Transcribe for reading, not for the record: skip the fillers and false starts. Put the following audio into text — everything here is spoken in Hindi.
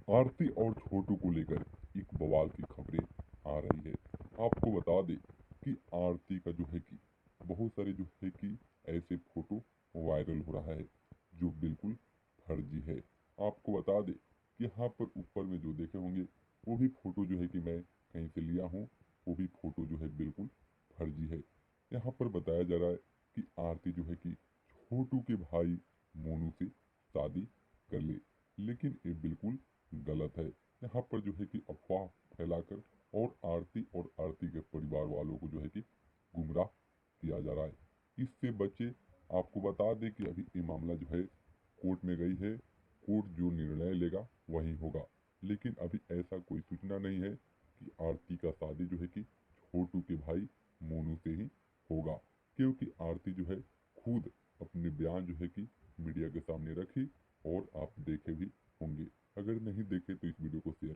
आरती और छोटू को लेकर एक बवाल की खबरें आ रही है। आपको बता दें कि आरती का जो है कि बहुत सारे जो है कि ऐसे फोटो वायरल हो रहा है जो बिल्कुल फर्जी है। आपको बता दें कि यहाँ पर ऊपर में जो देखे होंगे वो भी फोटो जो है कि मैं कहीं से लिया हूँ, वो भी फोटो जो है बिल्कुल फर्जी है। यहाँ पर बताया जा रहा है कि आरती जो है कि छोटू के भाई मोनू से शादी कर ले, लेकिन ये बिल्कुल गलत है। यहाँ पर जो है कि अफवाह फैलाकर और आरती के परिवार वालों को जो है कि गुमराह किया जा रहा है। इससे बचे। आपको बता दें कि अभी ये मामला जो है कोर्ट में गई है। कोर्ट जो निर्णय लेगा वही होगा, लेकिन अभी ऐसा कोई सूचना नहीं है कि आरती का शादी जो है कि छोटू के भाई मोनू से ही होगा, क्योंकि आरती जो है खुद अपने बयान जो है कि मीडिया के सामने रखी और आप देखे भी होंगे। अगर नहीं देखे तो इस वीडियो को शेयर